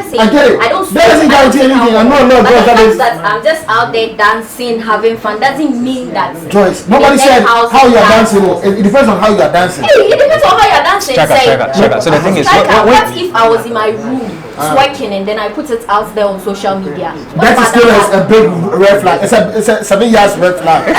just saying. I get it. I don't. That doesn't guarantee anything. I'm not But Joyce. the fact that I'm just out there dancing, having fun, doesn't mean that. Joyce, nobody said how you are dancing. It depends on how you are dancing. Hey, it depends on how you're dancing. Striker. So the thing is, what if I was in my room twerking and then I put it out there on social media? That is still a big red flag. It's a 7 years red flag.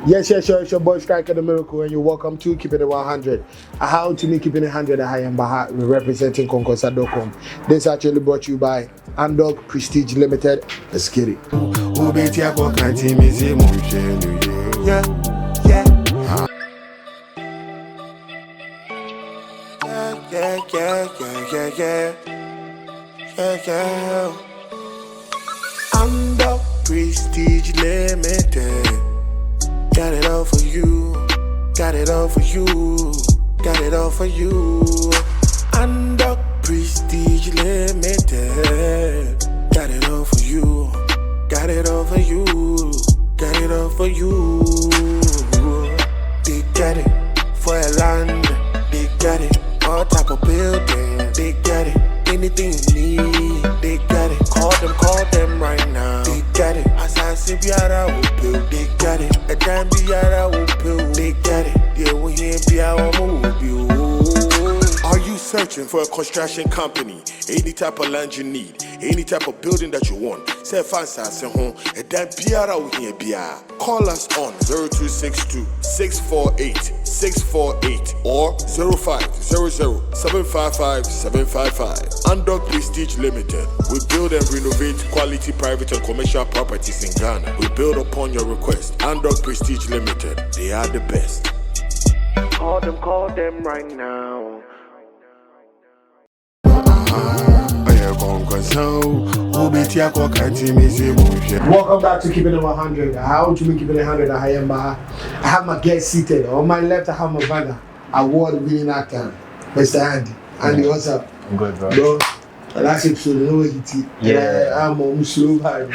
Yes, it's your boy Striker the Miracle, and you're welcome to Keeping It 100. How to me Keeping It 100 I am Baha, representing Concosa.com. This is actually brought to you by Andog Prestige Limited. Let's get it. Yeah. Andog Prestige Limited. Got it all for you. Got it all for you. Got it all for you. Andog Prestige Limited. Got it all for you. Got it all for you. Got it all for you. They got it for a land. They got it all type of building. They got it anything you need. They got it. Call them right now. They got it. As I say, Biara will build. They got it. A time Biara will build. They got it. Yeah, we here Biara will build. Are you searching for a construction company? Any type of land you need, any type of building that you want. Say fancy, say home. A time Biara will here Biara. Call us on 0262-648-648 or 0500-755-755. Andog Prestige Limited. We build and renovate quality private and commercial properties in Ghana. We build upon your request. Andog Prestige Limited. They are the best. Call them right now. Welcome back to Keeping It 100. How to me Keeping It 100 I am Baha. I have my guest seated. On my left I have my brother, award-winning actor, Mr. Andy. Andy, what's up? I'm good, bro. The last episode, you know what it is. Yeah. I'm on slow hard.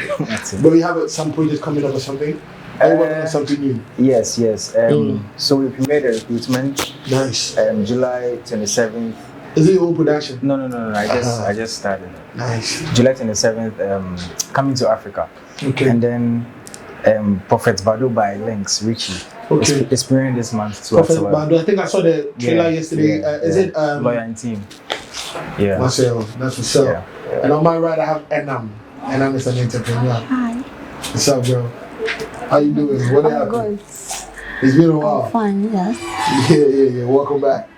But we have some projects coming up or something. Are you working on something new? Yes. So we premiered the recruitment. Nice. July 27th. Is it your own production? No. I just started. Nice. July 27th, Coming to Africa. Okay. And then Prophet Badu by Lynx Richie. Okay. It's premiering this month too. Prophet Badu. I think I saw the trailer yesterday. Is it Lawyer and Team? Yeah. Marcel, that's what's up. Yeah. And on my right I have Enam. Enam is an entrepreneur. Hi. What's up, bro? How you doing? What happened? Good. It's been a while. Fun, yes. Yeah. Welcome back.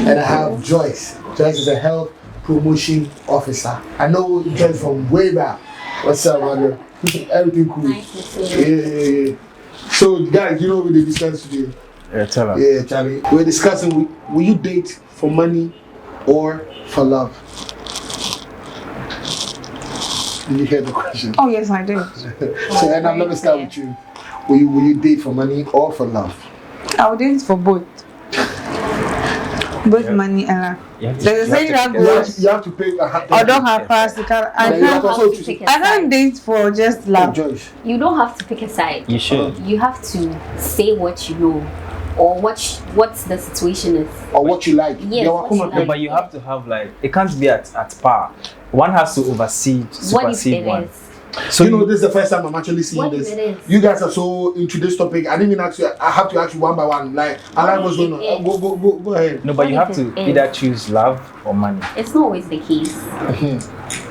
And I have Joyce. Joyce is a health promotion officer. I know Joyce from way back. What's up, brother? Everything cool? Nice to see you. Yeah. So, guys, you know what we discussed today? Yeah, tell her. Yeah, Charlie. We're discussing, will you date for money or for love? Did you hear the question? Oh, yes, I did. So, and let me start with you. Will you date for money or for love? I would date for both. Both money and love. There's a saying that goes, You have to pay a I don't have practical. I can't date for just love. Joyce. You don't have to pick a side. You should. You have to say what you know or what the situation is. Or what you like. Yes, what you No, like. but you have to have it can't be at par. One has to supersede What if it one. is? So you know, this is the first time I'm actually seeing What this. if it is? You guys are so into this topic. I didn't even ask you. I have to ask you one by one. Like, I like what's going on. Go ahead. No, but you What have if to it is? either choose love or money. It's not always the case.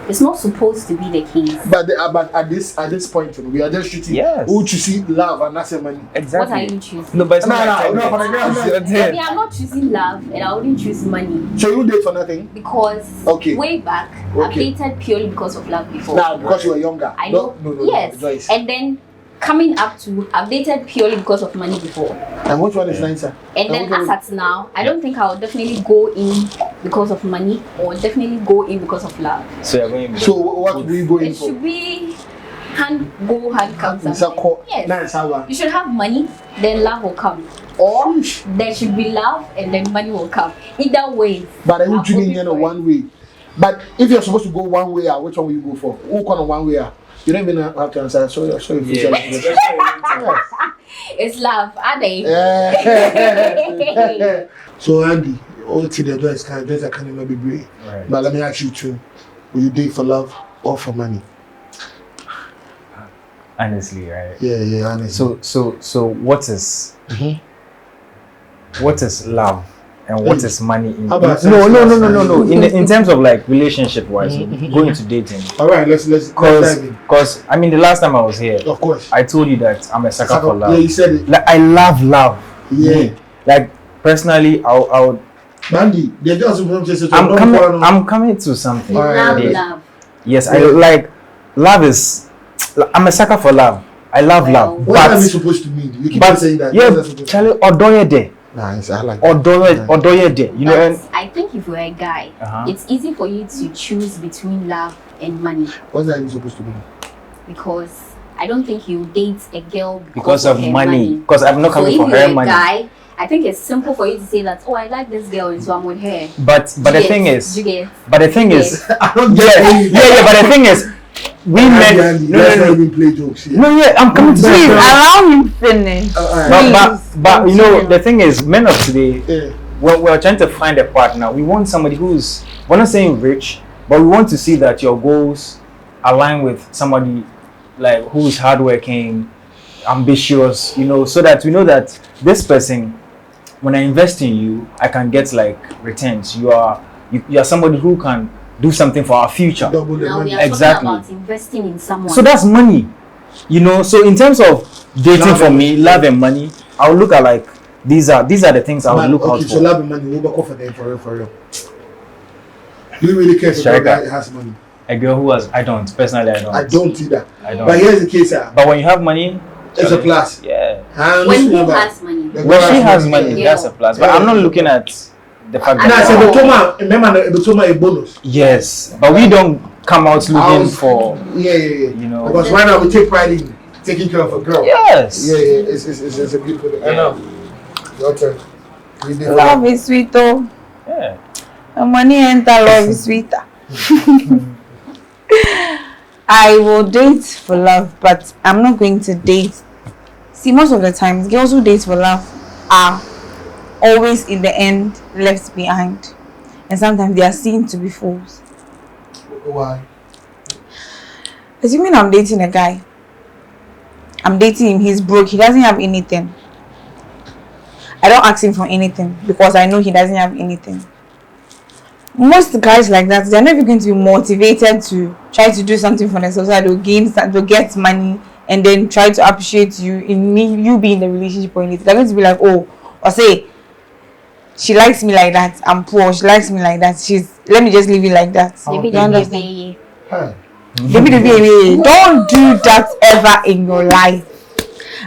It's not supposed to be the case. But at this point, we are just shooting. Yes. Who to see love and that's money. Exactly. What are you choosing? No, but it's No, not for the like girls. I mean, I'm not choosing love and I wouldn't choose money So you date for nothing? because Okay. way back I've dated purely because of love before. Nah, because you were younger. I know. No, Yes. Joyce. And then coming up to I've dated purely because of money before. And which one is nicer? And then as at now, I don't think I would definitely go in because of money or definitely go in because of love. So you're going. So what will you go in It for? should be hand come It's a call. Yes. Nice, You should have money, then love will come. Or there should be love and then money will come. Either way. But I I'll would you go in for it. one way. But if you're supposed to go one way, which one will you go for? Who kind of one way? You don't even have to answer. Sorry, Yeah. It's love, are they? Yeah. So Andy, all to the door is kind of there's a kind of maybe brave. Right. But let me ask you too: will you date for love or for money? Honestly, right? Yeah, honestly. So what is what is love and what is money in How about no. sex? In terms of like relationship wise, going to dating. All right, let's dive in. Because I mean the last time I was here, Of course. I told you that I'm a sucker for love. Yeah, you said it. Like I love love. Yeah. Like personally, I would. Mandy, the girls who just I'm coming to something. Love. Yes, I like love is. I'm a sucker for love. I love love. What are we supposed to mean? You keep on saying that. Yeah, What is that supposed to Charlie, Odoye de. Nice, I like that. Odoye de. You know, But and I think if you're a guy, it's easy for you to choose between love and money What's that even supposed to mean? because I don't think you date a girl because of her money. Because I'm not So coming if for you're her a money. guy, I think it's simple for you to say that, oh, I like this girl and so I'm with her. But the thing is, You get? but the thing is, I don't yeah. But the thing is, we met. Let's No. not even play jokes here. No, yeah, I'm coming to Please that. allow him finish. But you know, the thing is, men of today, Yeah. when we're trying to find a partner, we want somebody who's, we're not saying rich, but we want to see that your goals align with somebody like who is hardworking, ambitious, you know, so that we know that this person, when I invest in you, I can get like returns. You are somebody who can do something for our future. Double the Now we money. are Exactly. talking about investing in someone. So that's money, you know. So in terms of dating Love for and me, love and money, I'll look at like these are the things I would look out Okay, for. so love and money, we'll back off for them for real. Do you really care if a Striker. guy has money? A girl who has, I don't personally, I don't. I don't either. I don't. But here's the case, sir. But when you have money, It's a plus. Yeah. And when listen who about- has money? the When girl she has money, Yeah. that's a plus. But I'm not looking at the fact And I that. said, remember, a bonus. Yes, but we don't come out looking for. Yeah. You know. Because right now we take pride in taking care of a girl. Yes. Yeah, it's a beautiful thing. I know. Your turn. Love is sweet though. Yeah. When money enter, love is sweeter. I will date for love, but I'm not going to date. See, most of the times, girls who date for love are always in the end left behind, and sometimes they are seen to be fools. Why? Assuming I'm dating a guy, I'm dating him, he's broke, he doesn't have anything. I don't ask him for anything because I know he doesn't have anything. Most guys like that, they're never going to be motivated to try to do something for themselves so that they'll get money and then try to appreciate you in you being in the relationship or anything. They're going to be like, oh, or say, she likes me like that, I'm poor, she likes me like that, let me just leave it like that. Maybe You understand? Huh. Don't do that ever in your life.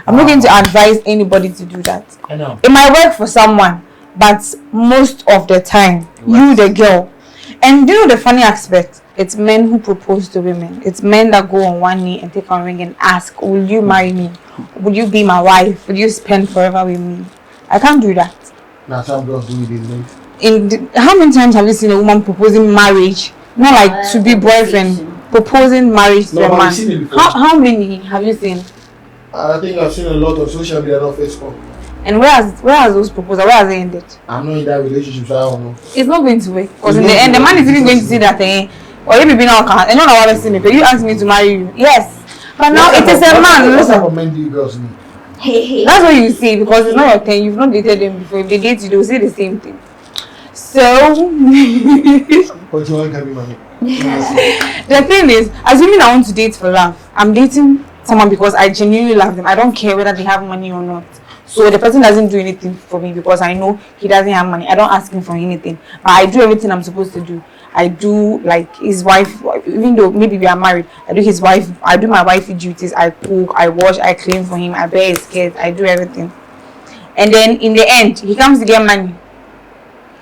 I'm not going to advise anybody to do that. I know. It might work for someone, but most of the time, you the girl. And you know the funny aspect? It's men who propose to women. It's men that go on one knee and take a ring and ask, will you marry me? Will you be my wife? Will you spend forever with me? I can't do that. Now some girls do it these days. How many times have you seen a woman proposing marriage? Not like to be boyfriend, proposing marriage to No, a but man. I've seen it before. How many have you seen? I think I've seen a lot of social media on Facebook. And where has those proposals? Where has it ended? I'm not in that relationship, so I don't know. It's not going to work. Because It's in the not end, the going man to is even work. going to see that or you be now can. And you know what I see me. You asked me to marry you. Yes. But now it is a man. What type Listen. of men do you girls need? Hey. That's what you see because it's not your thing. You've not dated them before. If they date you, they'll say the same thing. So But you want to be money. the thing is, assuming I want to date for love, I'm dating someone because I genuinely love them. I don't care whether they have money or not. So the person doesn't do anything for me because I know he doesn't have money. I don't ask him for anything. But I do everything I'm supposed to do. I do like his wife, even though maybe we are married, I do my wifey duties. I cook, I wash, I clean for him, I bear his kids, I do everything. And then in the end, he comes to get money.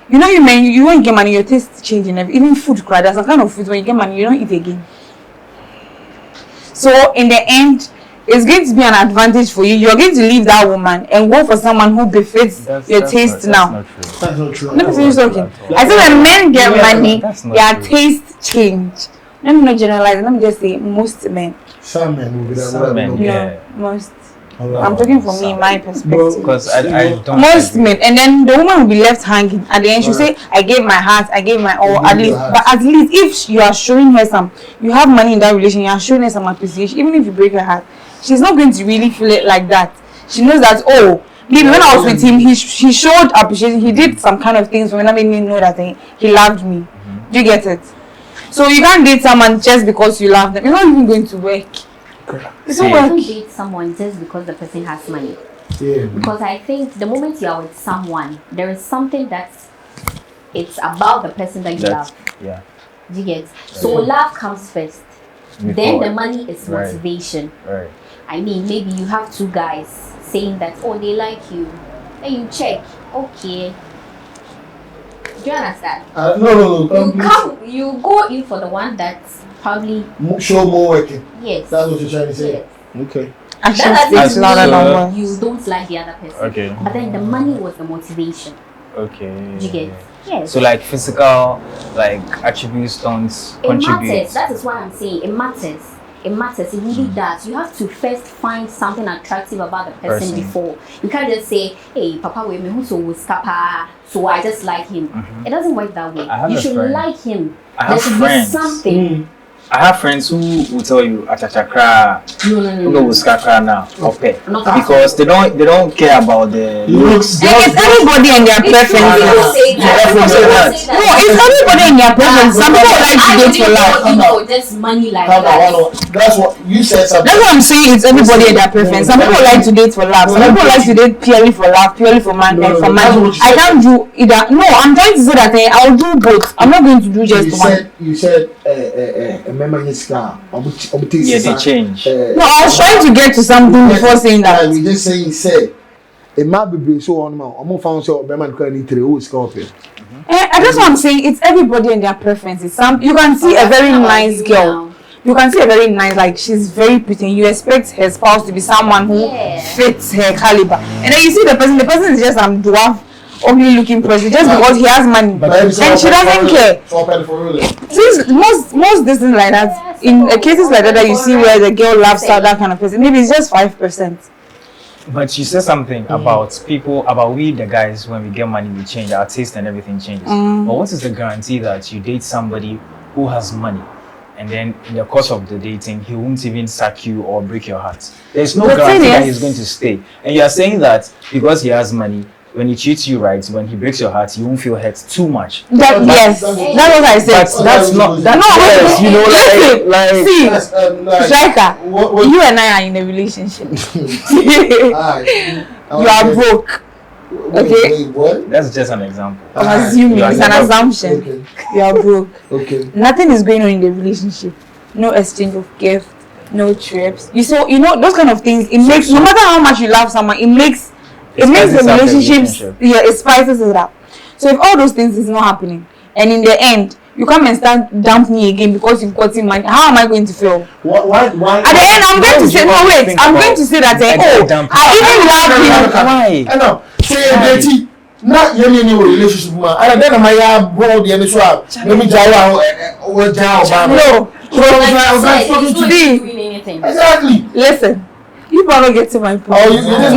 You know, you when you get money, your taste changing. Even food, cry. There's some kind of food when you get money, you don't eat again. So in the end, it's going to be an advantage for you. You're going to leave that woman and go for someone who befits your taste now. That's not true. Let me finish talking. I said when men get money, That's not their true. taste change. let me not generalize, let me just say most men. Some men will be there. Some men, yeah. No, most. I'm talking for me, my perspective. Because I don't. Most men, and then the woman will be left hanging. At the end, she'll say, "I gave my heart, I gave my all." At least, but at least if you are showing her you have money in that relation, you are showing her some appreciation. Even if you break her heart, she's not going to really feel it like that. She knows that, oh, maybe when I was with him, he showed appreciation. He did some kind of things when I made me know that he loved me. Do you get it? So you can't date someone just because you love them. It's not even going to work. It's not You work. don't date someone just because the person has money. Yeah. Because I think the moment you are with someone, there is something it's about the person that you love. Yeah. Do you get? So love comes first. Then Before. the money is Right. motivation. Right. I mean, maybe you have two guys saying that, oh, they like you. Then you check. Okay. Do you understand? No. You go in for the one that's probably Show more working. yes. That's what you're trying to say. Yes. Okay. Action That speaks doesn't louder than mean words. you don't like the other person. Okay. But then the money was the motivation. Okay. Do you get? Yes. So like physical like attributes don't It contribute. matters. That is why I'm saying it matters. It matters. It really does. You have to first find something attractive about the person before. You can't just say, "Hey, Papa, we who's so scapa, so I just like him." It doesn't work that way. I have You a should friend. like him. I There have should friends. be something. I have friends who will tell you Atachakra, No. go with Skakra now, okay. Not Because they don't care about the looks. It's everybody and their preferences. People say that. People say that. No, it's everybody and their preferences. Some people like to date for life. You know, just money like Come that. on, that's what you said. Something. That's what I'm saying. It's everybody and their preference. Some people like to date for love. Some people like to date purely for love, purely for man, No, for that's money. what you I said. can't do either. No, I'm trying to say that I'll do both. I'm not going to do just one. You said remember his car. Yeah, they change. No, I was trying to get to something before saying that. We just saying he said it might be so on man. I'm found so Beman can eat who is scorpion. And that's what I'm saying. It's everybody and their preferences. Some you can see a very nice girl. You can see a very nice, like she's very pretty. You expect her spouse to be someone who fits her caliber, and then you see the person is just some dwarf, ugly looking person just because he has money, and she doesn't care. Since most things like that, in cases like that you see where the girl loves that kind of person, maybe it's just 5%. But you said something about people, about we the guys, when we get money we change, our taste and everything changes. But what is the guarantee that you date somebody who has money and then in the course of the dating he won't even sack you or break your heart? There's no guarantee that he's going to stay. And you are saying that because he has money, when he treats you right, when he breaks your heart, you won't feel hurt too much. Yes, that's what I said. That's not that. No, Yes, you know, like see, Striker, you and I are in a relationship. You are broke. Okay. What? that's just an example. I'm assuming it's an assumption. Okay. You are broke. Okay. Nothing is going on in the relationship. No exchange of gifts, no trips. You know those kind of things. It makes no matter how much you love someone, it makes the relationships. Yeah, it spices it up. So if all those things is not happening, and in the end you come and start dump me again because you've got money, how am I going to feel? Why? At the end, I'm going to say no. Wait, I'm going to say that I even love him. I know. Say dirty. Not any relationship man. And then my bro the any swap. Let me jaw or jaw. No. It's not doing anything. Exactly. Listen, you probably get to my point.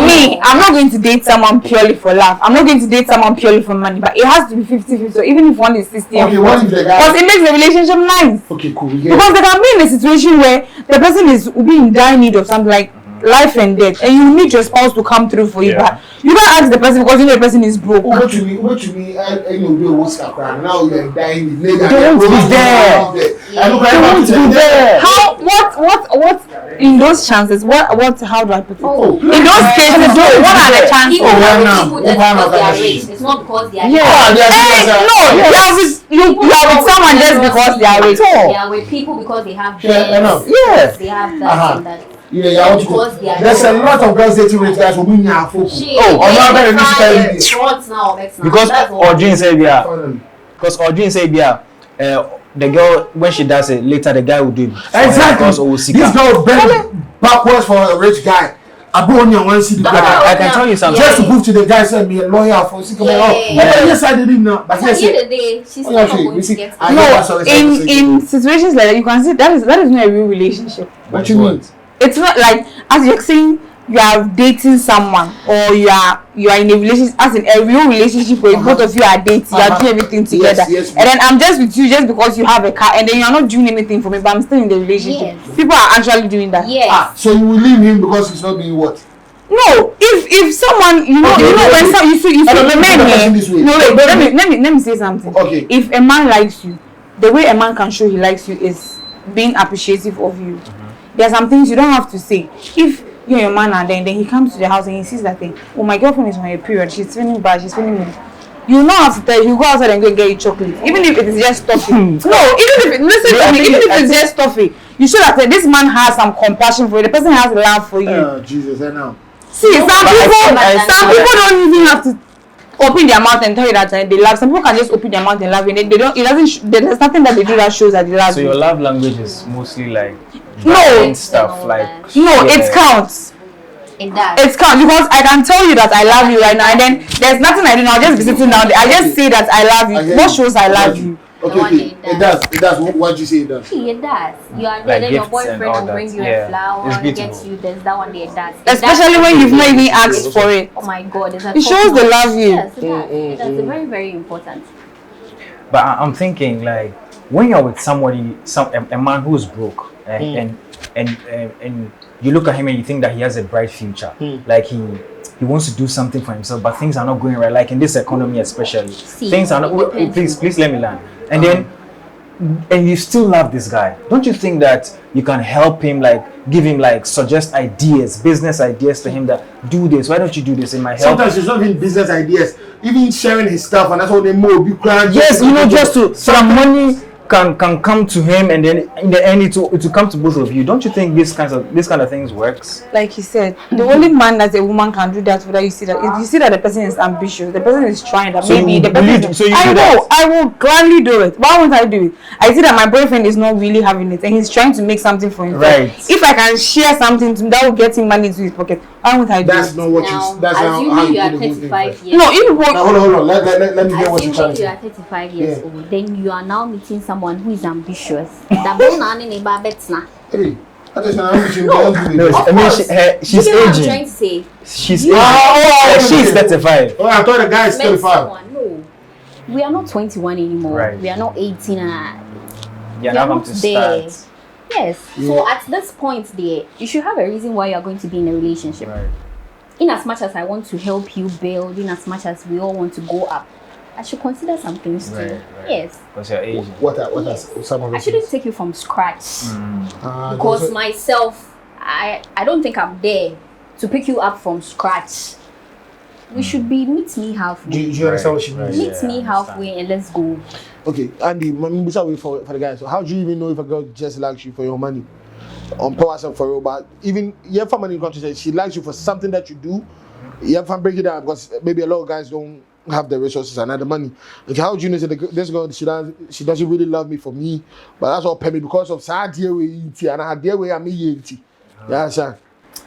Me, I'm not going to date someone purely for love. I'm not going to date someone purely for money. But it has to be 50-50. So even if one is 60, Okay, what if the guy? because it makes the relationship nice. Okay, cool. Because they can be in a situation where the person will be in dire need of something like life and death, and you need your spouse to come through for you. But you can't ask the person because you know the person is broke. Over to me, I know be a Oscar cry. Now you're dying. They won't be there. They won't be there. How? What? In those chances, how do I put it? Oh, in those cases, what are the chances? People just because they are rich. It's not because they are You are with someone just because they are rich. They are with people because they have debts. Yes. They have that and that. Yeah, there's a lot of girls dating rich guys who win your focus. Because Audrey said the girl when she does it later the guy will do it. Exactly. This girl bend backwards for a rich guy. I go on your one city. I can tell you something. Just to prove to the guys that me a lawyer for sick of yes, I didn't know. But at the end of the day, she's not going to get it. In situations like that, you can see that is not a real relationship. What you mean? It's not like as you're saying you are dating someone or you are in a relationship, as in a real relationship where both of you are dating, you are doing everything together. Yes, and then I'm just with you just because you have a car and then you are not doing anything for me, but I'm still in the relationship. Yes. People are actually doing that. Yes. So you will leave him because he's not doing what? No, if someone when some you see the men here. No wait, let me say something. Okay. If a man likes you, the way a man can show he likes you is being appreciative of you. There are some things you don't have to say. If you're your man and then he comes to the house and he sees that thing, oh my girlfriend is on a period, she's feeling bad, she's feeling moody. You know have to tell you go outside and go get you chocolate. Even if it is just toffee. No, even if it's just toffee, you show that this man has some compassion for you. The person has love for you. Jesus, I know. See, some people don't even have to open their mouth and tell you that they love. Some people can just open their mouth and love you. They don't. There's nothing that they do that shows that they love you. So your love language is mostly like stuff like. No, it counts. It does. It counts because I can tell you that I love you right now, and then there's nothing I do now. I'll just be sitting down there. I just say that I love you. What shows I love you? Okay. It does. What did you say it does? It does. You are Like there, then your gifts and boyfriend all will bring that. you Yeah. a flower, It's beautiful. get you. There's that one day it does. Especially when you've not even asked for it. Oh my God! It shows they love you. Yes, it does. It does. It's very, very important. But I'm thinking like when you're with somebody, a man who's broke, and you look at him and you think that he has a bright future, like he wants to do something for himself, but things are not going right. Like in this economy, especially, things are not. Please let me learn. And then, and you still love this guy. Don't you think that you can help him, like give him, like suggest ideas, business ideas to him that do this? Why don't you do this in my help? Sometimes it's not even business ideas, even sharing his stuff, and that's what they more be crying. Yes, just to some money can come to him, and then in the end it will come to both of you. Don't you think this kind of things works? Like he said, the only man that a woman can do that without you see that if you see that the person is ambitious, the person is trying that maybe the person I will gladly do it. Why won't I do it? I see that my boyfriend is not really having it and he's trying to make something for himself. Right. If I can share something to him that will get him money into his pocket, why won't I do That's it? not what Now, you. That's how assuming you you are put the whole thing 35 first. years. No, even Now, hold on. Let me get what you're trying Assuming to you are say. 35 years Yeah. old, then you are now meeting someone who is ambitious. That don't know any babets na. Hey, I just want to No, Of I mean course. she's You know what I'm aging. trying to say? She's You- aging. She's 35. Oh, I thought the guy is Met 35. someone. No, we are not 21 anymore. Right. We are not 18. You're We are not going not to there. start. Yes. So at this point there, you should have a reason why you are going to be in a relationship. Right. In as much as I want to help you build, in as much as we all want to go up, I should consider some things too. Right. Yes. Because you're aging. What are some of the I shouldn't things? take you from scratch Because because myself, I don't think I'm there to pick you up from scratch. We should be meet me halfway. do you understand what she Right, means? right. Meet Yeah, me I halfway and let's go. Okay, Andy, for the guys. So how do you even know if a girl just likes you for your money? On powers and for real, but even yeah, for money in country says she likes you for something that you do. Yeah, if I break it down because maybe a lot of guys don't have the resources and not the money. Okay, how do you know that this girl she doesn't really love me for me, but that's all pay me because of sad dear way and I dear way I'm yeah, sir.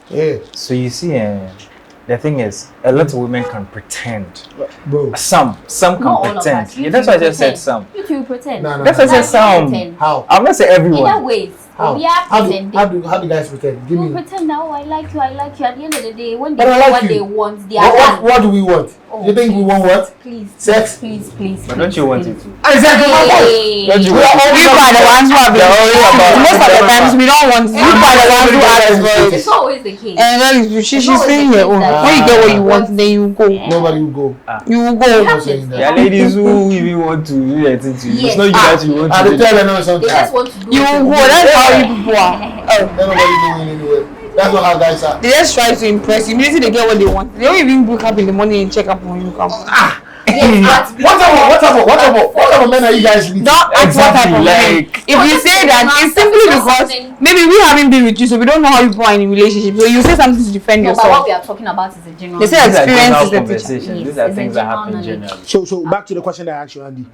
Yeah, So you see, the thing is, a lot of women can pretend. bro. Some can Not all of pretend. us. Yeah, You that's two why I just said pretend. some. You two pretend. No, no, That's why I said Like, some. pretend. How? I'm not saying Either everyone. ways, How? we are pretending. How do guys pretend? Give You me. pretend that, oh, I like you. At the end of the day, when they But I do like what you. they want, they are What, done. what do we want? Oh, You think we want what? Please. Sex? Please. But don't you want it please. to? Exactly my point. Hey. Don't you We want are it to? the ones who have been most of the times we don't want you are the ones who ask for it. It's not always the case. And then she's always saying the your own. case that- When you get what you want, then you go. Nobody will go. You will You go. have saying to- that. There are ladies who even want to do that thing to you. Yes. It's not you that you want I to will do. tell them They sometimes. just want to do You it. will go. That's how you people are. Nobody going anywhere. That's not how guys are. They just try to impress you. Immediately they get what they want. They don't even wake up in the morning and check up on you. Come. Yes, but What type of men are you guys with? Don't ask what type of men. Like, If you say that, it's simply because maybe we haven't been with you, so we don't know how people are in a relationship. So you say something to defend no, but what yourself. we are talking about is a general. They say these are experience general is the teacher. conversations. Yes, These are it's things a that happen general generally. So back to the question that I asked you, Andy.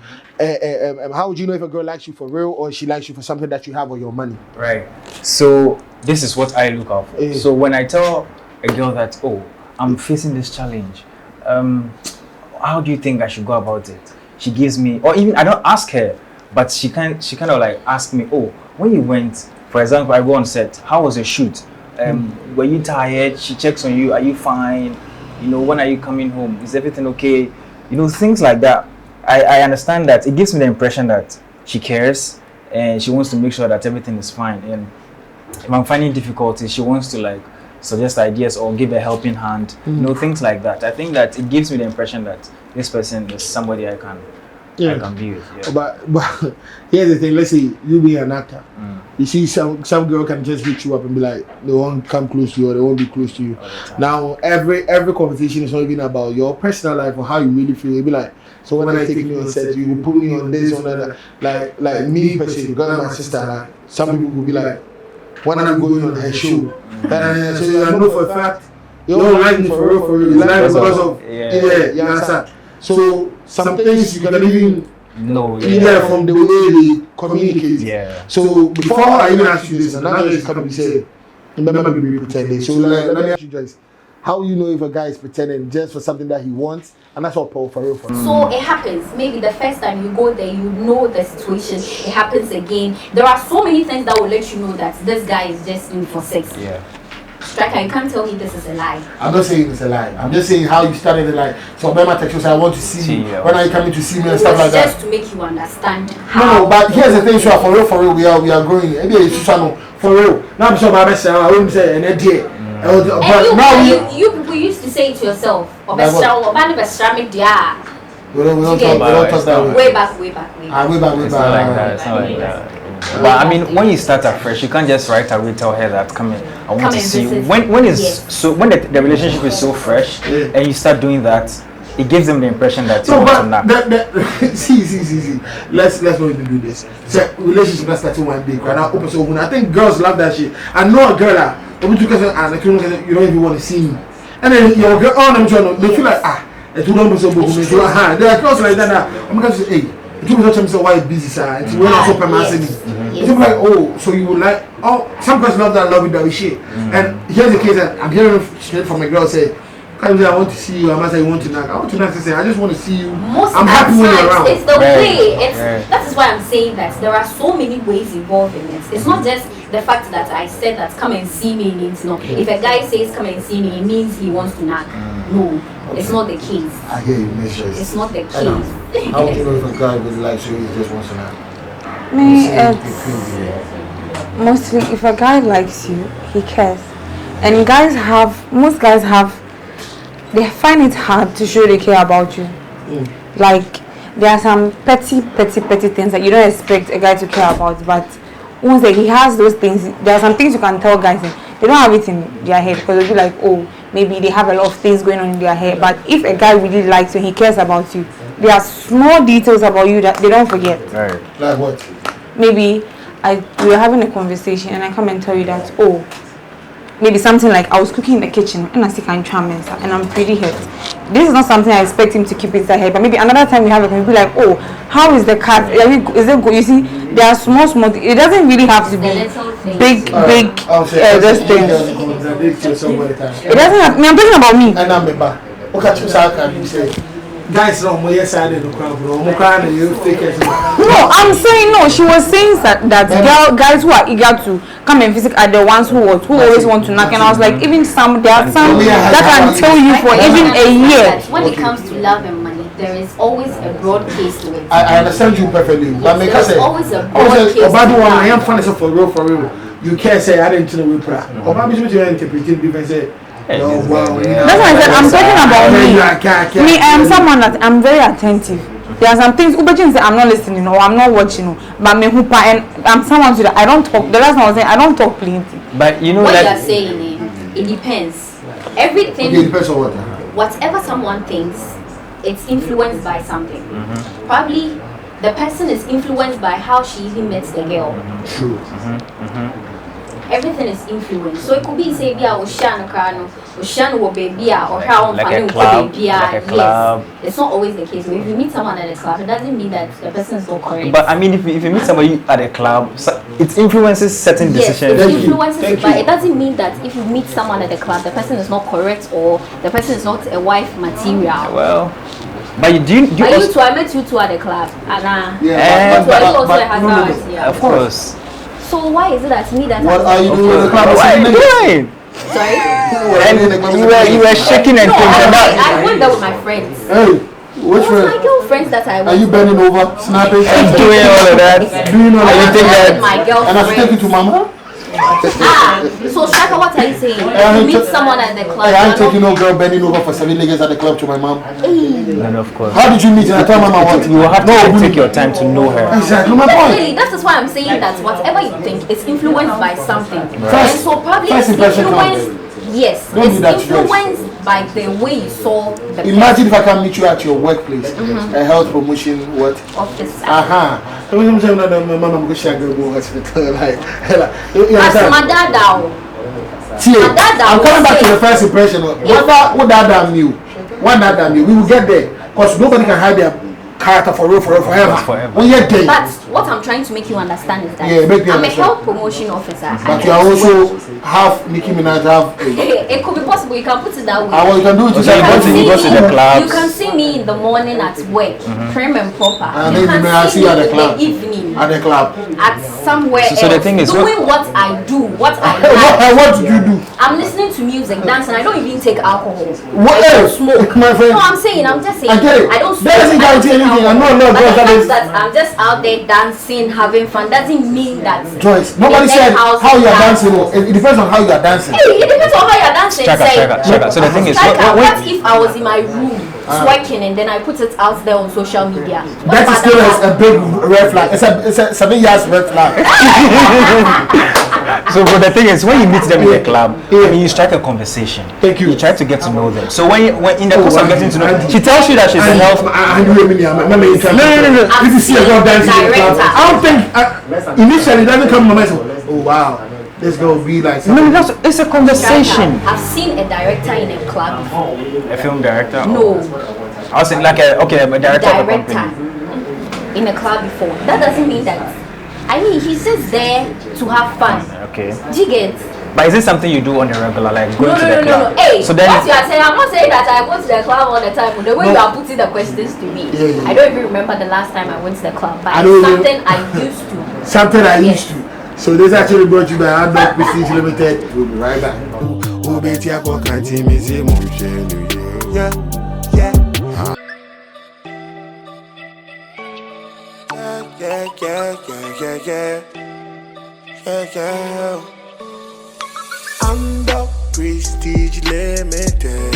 How would you know if a girl likes you for real or she likes you for something that you have or your money? Right. So this is what I look out for. Eh. So when I tell a girl that, oh, I'm facing this challenge. How do you think I should go about it? She gives me, or even I don't ask her, but she kind of like ask me, oh, when you went, for example, I go on set, how was your shoot? Were you tired? She checks on you, are you fine? You know, when are you coming home? Is everything okay? You know, things like that. I understand that. It gives me the impression that she cares and she wants to make sure that everything is fine. And if I'm finding difficulties, she wants to like suggest ideas or give a helping hand. You know, things like that. I think that it gives me the impression that this person is somebody I can be with. Yeah. But here's the thing. Let's say you be an actor. You see, some girl can just hit you up and be like, they won't come close to you or they won't be close to you. Now, every conversation is not even about your personal life or how you really feel. It'll be like, so when I take you on set, you will put me on this, on that. Like me personally, because of my sister, like, some people will be like, when are you going on her show? So I know for a fact, you don't like me for real. You like me because of, you understand? So some things you can even from the way they communicate. Yeah. So before I even ask you this, and now just come and say, remember me pretending. So let me ask you guys, how you know if a guy is pretending just for something that he wants, and that's what Paul for real. So it happens. Maybe the first time you go there, you know the situation. It happens again. There are so many things that will let you know that this guy is just in for sex. Yeah. Striker, you can't tell me this is a lie. I'm not saying it's a lie. I'm just saying how you started the lie. So remember text you say I want to see you. When are you coming to see me and stuff like that? Just to make you understand how. No, but here's the thing, so for real, we are growing. Maybe it's for real. Now I'm sure my best I won't say an idea. But now you people used to say it to yourself. We don't talk that way. Way back. Way back. It's not like that. But I mean, when you start afresh, you can't just right away tell her that come I want to see you. When the relationship is so fresh and you start doing that, it gives them the impression that you want to knock. See. Let's not even do this. So relationship not starting one day. I think girls love that shit. I know a girl that you don't even want to see me, and then your girl they feel like it's one person there are girls like that. I'm gonna say, hey. You will not why busy, sir. It's when I open my city. It's like, oh, so you would like, some girls love that shit. And here's the case that I'm hearing straight from a girl say, I want to see you. I'm not saying you want to knock. I want to knock to say, I just want to see you. I'm happy when you're around. It's the way. That is why I'm saying that there are so many ways involved in it. It's not just the fact that I said that come and see me means no. If a guy says come and see me, it means he wants to knock. No. Okay. It's not the case. I hear you, Miss Joyce. It's not the case. How would you know if a guy really likes you, he just wants to knock? Me, mostly if a guy likes you, he cares. And most guys they find it hard to show they care about you. Like, there are some petty things that you don't expect a guy to care about, but once he has those things, there are some things you can tell guys, they don't have it in their head, because they'll be like, oh, maybe they have a lot of things going on in their head. But if a guy really likes you, he cares about you, there are small details about you that they don't forget. Right. Like what? Maybe we were having a conversation and I come and tell you that, oh, maybe something like I was cooking in the kitchen and I see and I'm pretty hurt. This is not something I expect him to keep inside head, but maybe another time we have it, we'll be like, oh, how is the cat? Is it good? You see, there are small. It doesn't really have to be big. Those things. It doesn't have. I'm talking about me. And I'm back. Okay, you say. Guys, no, I'm saying no. She was saying that guys who are eager to come and visit are the ones who always want to knock. And I was like, even there are some that can tell you for even a year. When it comes to love and money, there is always a broad case to it. I understand you perfectly. But make us say, always a broad case. I am funny for real. You can't say I didn't know we pray. Obama interpreting different say. That's why I said I'm talking about me. Me, I am someone that I'm very attentive. There are some things Ubejin say I'm not listening or I'm not watching, but me hupa and I'm someone that I don't talk. The last one I was saying I don't talk plenty. But you know what you are saying, it depends. Everything. Okay, it depends on what. Whatever someone thinks, it's influenced by something. Probably the person is influenced by how she even met the girl. True. everything is influence. So it could be say bia Ocean Krano, Ocean wo baby or how Like a club, like a club. Yes. It's not always the case. If you meet someone at a club, it doesn't mean that the person is not correct. But I mean, if you meet somebody at a club, it influences certain yes, decisions. it influences it, but it doesn't mean that if you meet someone at the club, the person is not correct or the person is not a wife material. Well, but you do But also, you two, I met you two at the club, and Yeah, but you also but- a husband. Yeah. of course. So why is it that me that What I are you doing in the club? What are you doing? sorry? And you were shaking and No, thinking that. I went there with my friends. Hey, which It was my friend? girlfriends that I Are went you bending over, snapping, And doing all of that. doing all I that? was think there that- with my And I should take you girlfriends. to mama? So Shaka, what are you saying? If you meet someone at the club, Hey, I ain't you're taking no girl bending over for 7 niggas at the club to my mom. And of course, How did you meet? And I tell mama what? you will have to No, take your time to know her. Exactly my point. Really, that is why I'm saying that whatever you think is influenced by something. First- And so probably first it's impression influenced. Yes, Don't do it's that to us. influenced by the way you saw the Imagine if I can meet you at your workplace, a health promotion, what? officer. Aha. I'm saying that my mama go share go hospital like you As understand? my dad now. See, My dad I'm coming back to say- the first impression. What that damn you? What that damn you? We will get there because nobody can hide their character forever. Forever. When you're dead, But what I'm trying to make you understand is that Yeah, make me I'm a understand. health promotion officer. but and you are also half Nicki Minaj, half. it could be possible. You can put it that way. Well, you can do it. So You you can go to- you go to the clubs. You can see me in the morning at work, prim and proper. And You then can I see you at the me in club. the evening At the club. at somewhere So the else, thing is, doing what I do, what I like. What did you do? I'm listening to music, dancing. I don't even take alcohol. What I don't else? smoke. My friend. No, I'm saying, I'm just saying. I get it. I don't smoke. That doesn't I don't guarantee take anything. I alcohol. know a lot of But girls the that fact is- that I'm just out there dancing, having fun, doesn't mean that. Joyce, nobody the said next house how you are is dancing. It depends on how you are dancing. Hey, it depends on how you're dancing. Striker, Say, striker. So the thing is, Striker, when- what if I was in my room twerking and then I put it out there on social media? What That is about still that? a big red flag. It's a 7 years red flag. So but the thing is, when you meet them in the club, Yeah. I mean, you strike a conversation. Thank you. You try to get to know them. So when in the course of wow. getting to know, And- she tells you that she's a health. No. No. If you see a girl dancing in the club, Director. I don't think initially it doesn't come to my mind. Oh wow, this girl be like. No, it's a conversation. I've seen a director in a club before. A film director. No, I was saying like a director of a director company. in a club before. That doesn't mean that. I mean, he's just there to have fun. Okay. Do you get? But is it something you do on a regular, like going No. to the club? Hey, So then, what you are saying, I'm not saying that I go to the club all the time. But the way you are putting the questions to me, Yeah. I don't even remember the last time I went to the club. But I it's don't something I used to. Something I Yes. used to. So this actually brought you by Andok Prestige Limited. We'll be right back. Yeah, yeah. Yeah. I'm the Prestige Limited.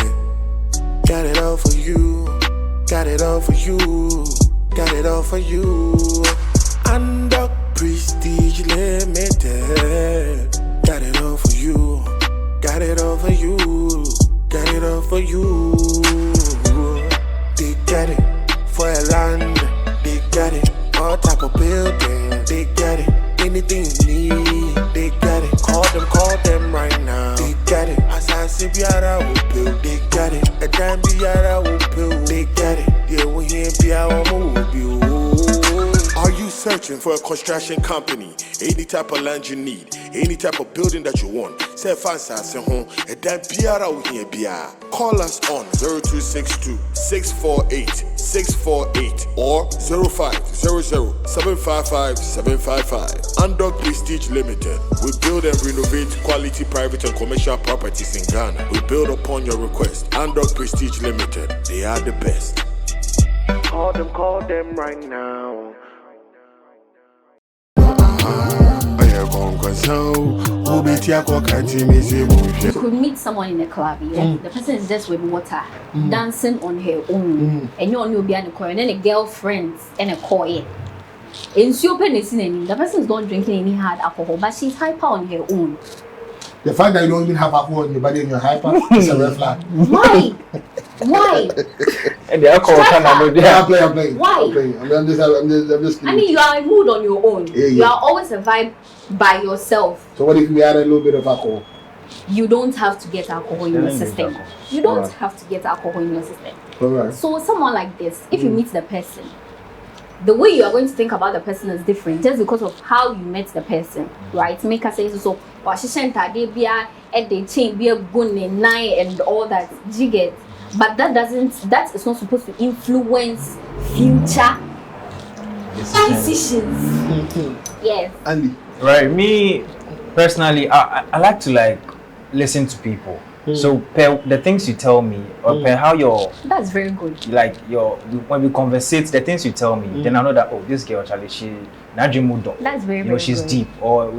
Got it all for you. Got it all for you. Got it all for you. I'm the Prestige Limited. Got it all for you. Got it all for you. Got it all for you. They got it for a land. They got it all type of building. They got it anything you need. They got it. Call them right now. They got it. As I say, Biara will build. They got it. A damn Biara will build. They got it. Yeah, we here Biara will build. Are you searching for a construction company? Any type of land you need, any type of building that you want. Say fancy home, and then Biara will here Biara. Call us on 0262 648 648 or 0500 755 755. Andok Prestige Limited. We build and renovate quality private and commercial properties in Ghana. We build upon your request. Andok Prestige Limited. They are the best. Call them right now. You could meet someone in a club, yeah? The person is just with water, dancing on her own, and you're only behind the corner, and then a girlfriend and a coy. In super the person is not drinking any hard alcohol, but she's hyper on her own. The fact that you don't even have alcohol in your body and you're hyper is a red flag. Why? Why? And the alcohol can handle Yeah, that. I'm playing. Why? I'm playing. I'm just kidding. I mean, you are in mood on your own. Yeah, You yeah. are always a vibe by yourself. So what if we add a little bit of alcohol? You don't have to get alcohol in your Don't get system. alcohol. You don't Alright. have to get alcohol in your system. Alright. So someone like this, if you meet the person, the way you are going to think about the person is different just because of how you met the person, right? Make us say so. And all that. Do you get? But that is not supposed to influence future decisions. Yes. Andy. Right, me personally, I like to like listen to people. So per the things you tell me, or per how your That's very good. like your when we conversate, the things you tell me, then I know that this girl actually she That's very, you know very she's good. deep or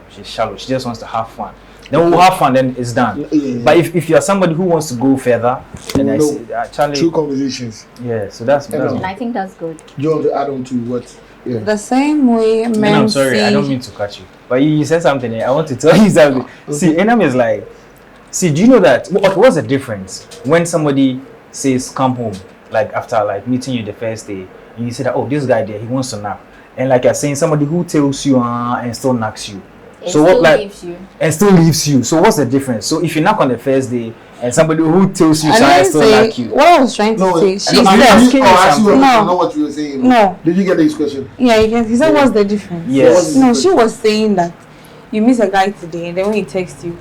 she's shallow. She just wants to have fun. Then we'll have fun. Then it's done. Yeah. But if you're somebody who wants to go further, then I No. say actually True conversations. yeah. So that's And I think that's good. Do you want to add on to what? Yeah. The same way men And I'm sorry, I don't mean to cut you. But you said something here. I want to tell you something. See, Enam is like, see, do you know that? What's the difference when somebody says come home, like after like meeting you the first day, and you say that, oh, this guy there, he wants to nap. And like you're saying, somebody who tells you and still knocks you. It So what still like leaves you. and still leaves you. So what's the difference? So if you knock on the first day and somebody who tells you I and didn't still say knock you. what I was trying to No, say. She know, I'm said, asking you something. I No. know what you were saying. No. Did you get this question? Yeah, you can. He said, "What's the difference?" Yes. No, she was saying that you miss a guy today, and then when he texts you,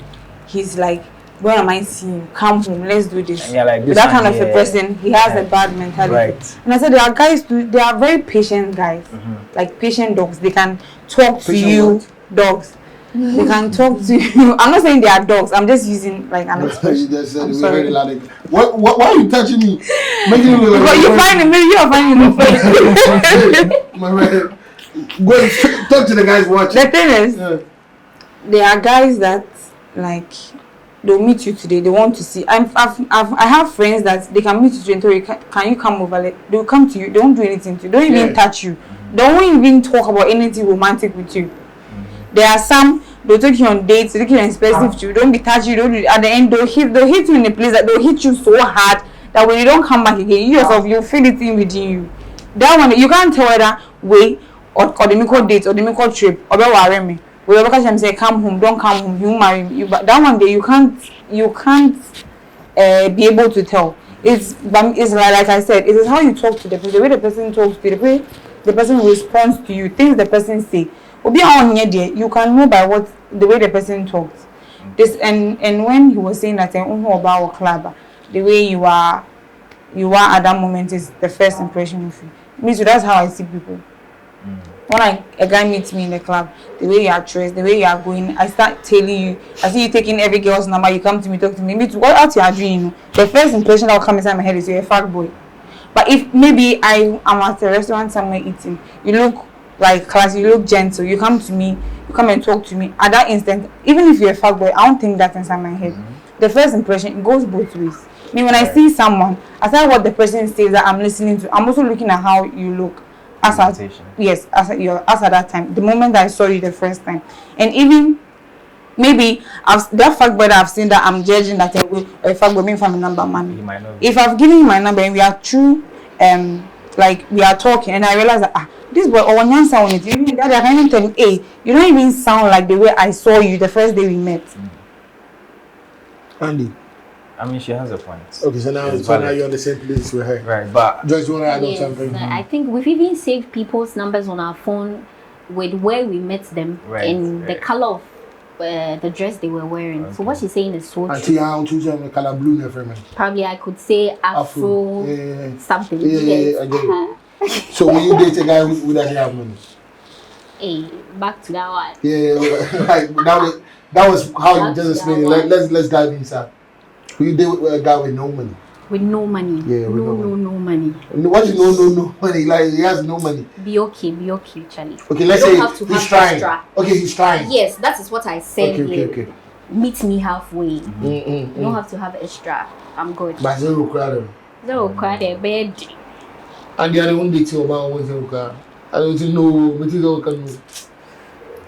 he's like, "Where am I seeing you? Come home, let's do this." And you're like, With this that kind one of a here. person, he has a Right. bad mentality. Right. And I said, there are guys, they are very patient guys, like patient dogs. They can talk to Patient you, what? dogs. They can talk to you. I'm not saying they are dogs. I'm just using like an You expression. just said I'm we sorry. heard a lot of. What? Why are you touching me? Making it look like But you find it, maybe you are finding it. My man, go and talk to the guys watching. The thing is, Yeah. there are guys that like they'll meet you today. They want to see. I have friends that they can meet you today and tell you, can you come over? Like, they'll come to you. They won't do anything to you. They don't even Yeah. touch you. They won't even talk about anything romantic with you. There are some they'll take you on dates. They take you on expensive trips. Don't be touchy. Don't do, at the end they'll hit you in a place that they'll hit you so hard that when you don't come back again, you yourself you'll feel it in within you. That one you can't tell whether way or the make date or the make trip or be worry me. We because I'm say come home, don't come home, you marry me. But that one day you can't be able to tell. It's like I said, it is how you talk to the person, the way the person talks to you, the way the person responds to you, things the person say. Obi on here there, you can know by what the way the person talks. This and when he was saying that about club, the way you are at that moment is the first impression of you. Me too, that's how I see people. When a guy meets me in the club, the way you are dressed, the way you are going, I start telling you, I see you taking every girl's number, you come to me, talk to me. Me too, what else you are doing? You know? The first impression that will come inside my head is you're a fuck boy. But if maybe I am at a restaurant somewhere eating, you look like classy, you look gentle, you come to me, you come and talk to me, at that instant, even if you're a fuck boy, I don't think that's inside my head. The first impression, it goes both ways. I mean, when I see someone, aside what the person says that I'm listening to, I'm also looking at how you look. As at that time, the moment I saw you the first time, and even maybe that fact boy that I've seen that I'm judging that a fact boy from a number man. He might not be. If I've given you my number and we are true, like we are talking, and I realize that this boy or one answer on it, even that I can even tell you, hey, you don't even sound like the way I saw you the first day we met. Andy. I mean, she has a point. Okay, so now It's you're valid. on the same place with her. Right, but Joyce, you want to add on Yes, something? I think we've even saved people's numbers on our phone with where we met them Right, and the right. color of the dress they were wearing. So what she's saying is so Until true. you have to color blue, never mind. Probably I could say Afro, Yeah. something. Yeah, I get it. So when you date a guy who doesn't have money, Hey, back to that one. yeah, like that was how you just explained it. Let's dive inside. Who you date with a guy with no money? With no money. Yeah, with no money. What is no money? Like he has no money. Be okay, Charlie. Okay, let's You say don't have to he's have trying. extra. Okay, he's trying. Yes, that is what I said here. Okay. Meet me halfway. You don't have to have extra. I'm good. But zero crowd. No, quite a bed. And the other one dating about one zero crowd. I don't know. But you don't know.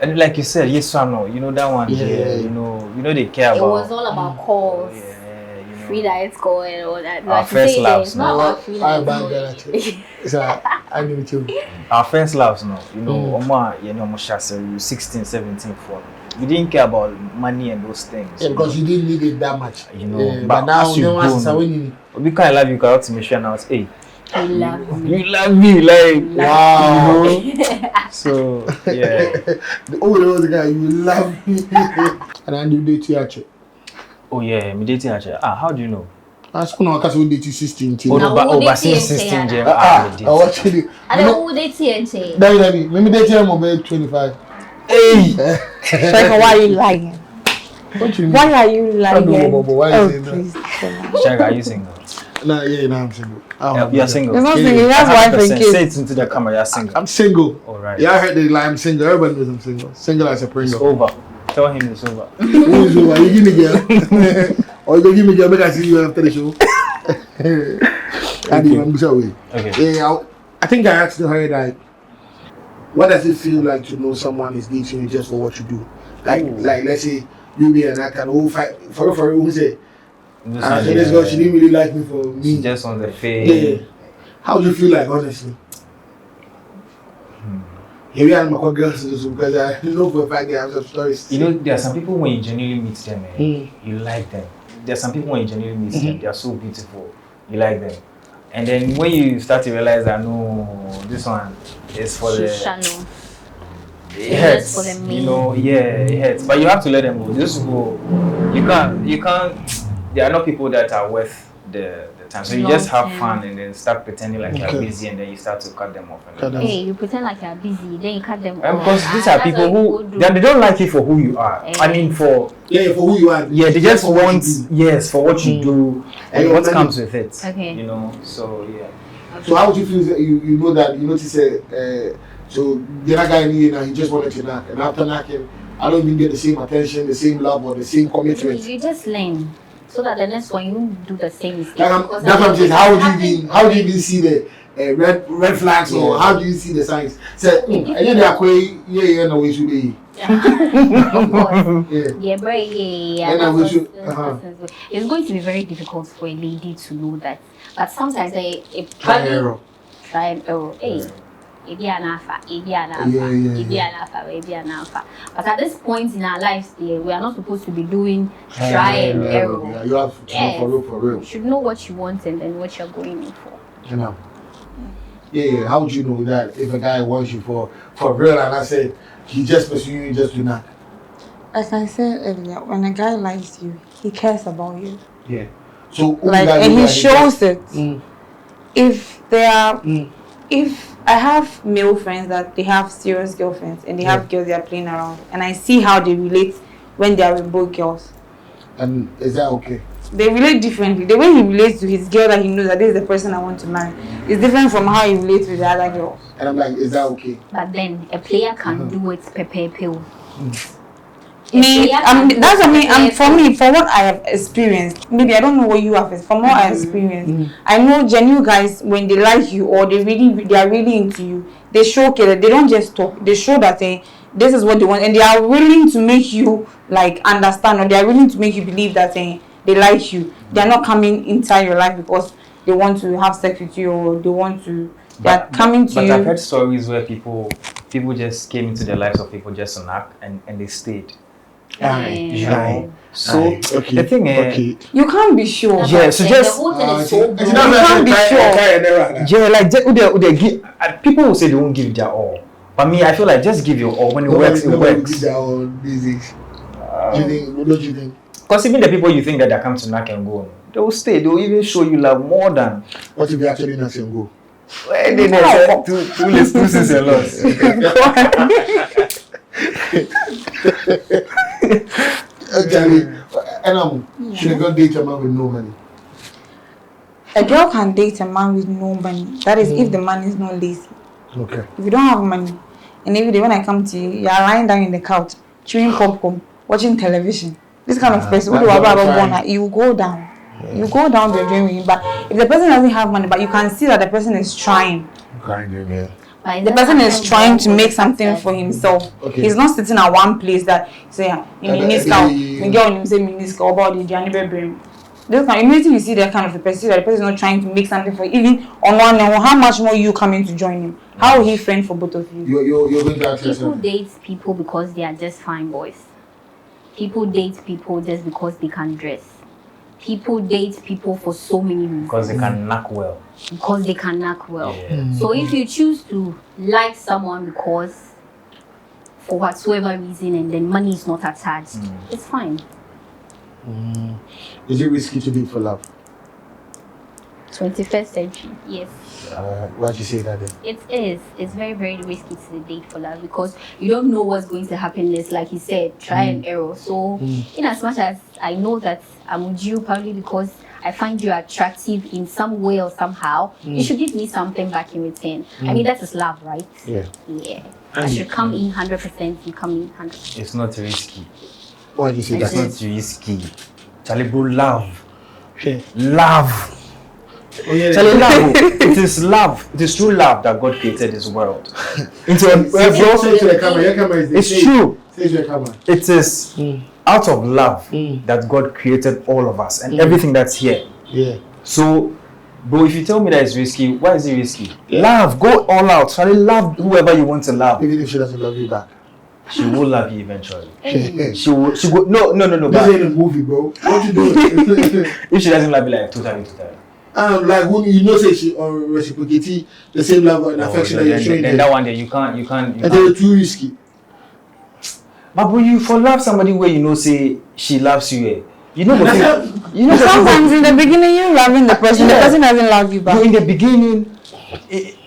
and like you said, yes or no, you know that one. Yeah. Yeah, you know, they care It about. was all about calls. Yeah, Free diet call and all that. Our first loves, it's not about free I diet buy call. that. I knew it too. Our first loves, Oma, 16, 17 for. We didn't care about money and those things. Yeah, because you didn't need it that much. But now as you no one's grow, winning. we can't love you out to me share now. Hey, You love me. you love me, like Wow. So yeah. The guy, you love me. And I do date you actually. Oh yeah, me dating actually. How do you know? I was going to date you 16. Oh Now, no, but who since dating 16 say Jem, I watch it. I don't know who they see and say. Daddy, maybe they tell me 25. Hey, Shaka, why are you lying? What you mean? Why are you lying? Why Oh, is it that? please. Shaka, are you single? Nah, I'm single. You're single. You're not Yeah, single. You have wife and 100%. kids. Say it into the camera. You're single. I'm single. All right. Yeah, I heard they lie. I'm single. Everybody knows I'm single. Single as a It's Pringle. over. Tell him it's over. Who is over? You give me girl. Or you give me girl. Make I see you after the show. I'm sorry. Okay. Yeah, I think I asked her that. What does it feel like to know someone is dating you just for what you do? Like let's say you be an actor who fight for who say, so this girl she didn't really like me for me. She just on the face. Yeah. How do you feel like honestly? Here we are, my girls, because I know for a fact they have some stories. There are some people when you genuinely meet them, you like them. There are some people when you genuinely meet them, they are so beautiful, you like them. And then when you start to realize that no, this one is for the Channel. it hurts, for the it hurts. But you have to let them go. Just go. You can't. There are not people that are worth the time. So you just have fun and then start pretending like you're busy, and then you start to cut them off. Hey, you pretend like you're busy, then you cut them off. Because these are people who they don't like you for who you are. I mean, for who you are. yeah, they just want for what you do and what money. comes with it. Okay. So yeah. So how would you feel that you know that you notice so the other guy he just wanted to knock, and after knocking, I don't even get the same attention, the same love, or the same commitment. You just learn so that the next one you won't do the same mistake. That's what I'm saying. How do you even see the red flags, or how do you see the signs? Say, they are quite no we should be. Of course. Yeah. It's going to be very difficult for a lady to know that. But sometimes a Try and error. Try and error. Hey. But at this point in our lives, we are not supposed to be doing try and error. Yeah, you have to know for real. You should know what you want and then what you're going in for. You know. Yeah. How would you know that if a guy wants you for real, and I said he just pursuing you, just do not? As I said earlier, when a guy likes you, he cares about you. Yeah. So and he shows it. If I have male friends that they have serious girlfriends and they have girls they are playing around, and I see how they relate when they are with both girls. And is that okay? They relate differently. The way he relates to his girl that he knows that this is the person I want to marry is different from how he relates with the other girls. And I'm like, is that okay? But then a player can do it pill. For what I have experienced, maybe I don't know what you have. From what I have experienced, I know genuine guys, when they like you or they are really into you, they show care. They don't just talk. They show that this is what they want, and they are willing to make you like understand, or they are willing to make you believe that they like you. They are not coming inside your life because they want to have sex with you, or they want to. But I've heard stories where people just came into the lives of people just to knock and they stayed. So the thing is, you can't be sure. Yeah, so just the whole thing is so you can't be sure. yeah, like people will say they won't give their all, but me, I feel like just give your all. When it works, it works. Do you think? Because even the people you think that they come to knock and go, they will stay. They will even show you love more than. What if you actually knock and go? Well, they said two loses and loss. Actually, and should a girl date a man with no money? A girl can date a man with no money. That is if the man is not lazy. Okay. If you don't have money, and every day when I come to you, you are lying down in the couch, chewing popcorn, watching television. This kind of person, you go down. Yeah. You go down the drain with him. But if the person doesn't have money, but you can see that the person is trying. Yeah. The person is trying to make something for himself. Okay. He's not sitting at one place that say, in Miniska, we get on him say Miniska about the January brain. Immediately you see that kind of a person, that the person is not trying to make something for you. Even on one level, how much more you coming to join him? How will he friend for both of you? You're going to ask People yourself. date people because they are just fine boys. People date people just because they can dress. People date people for so many reasons. Because they can knock well. Because they can knock well. Yeah. So if you choose to like someone because for whatsoever reason and then money is not attached, it's fine. Is it risky to date for love? 21st century, yes. Why'd you say that then? It is. It's very, very risky to date for love because you don't know what's going to happen next. Like you said, try and error. So, in as much as I know that I'm with you probably because I find you attractive in some way or somehow, you should give me something back in return. I mean, that is love, right? Yeah. Yeah. I should come in 100%, you come in 100%. It's not risky. Why'd you say It's that? not risky. Charlie bro, love. Yeah. Love. Oh, yeah. Charlie, love. It is love. It is true love that God created this world. Into Say to the camera. Your camera is there. it's Say- true. Say to the camera. It is out of love that God created all of us and everything that's here. Yeah. So, bro, if you tell me that it's risky, why is it risky? Love, go all out. Charlie, love whoever you want to love. Even if she doesn't love you back. She will love you eventually. Hey. She will. She go. No. This But ain't a movie, bro. What you doing? if she doesn't love you, like totally. Like when you know, say she or reciprocate the same love and affection that you're showing then them. that one day you can't. And they're too risky. But bro, you for love somebody where you know say she loves you. You know That's what? You know Sometimes in the beginning you're loving the person doesn't love you Bro, back. in the beginning,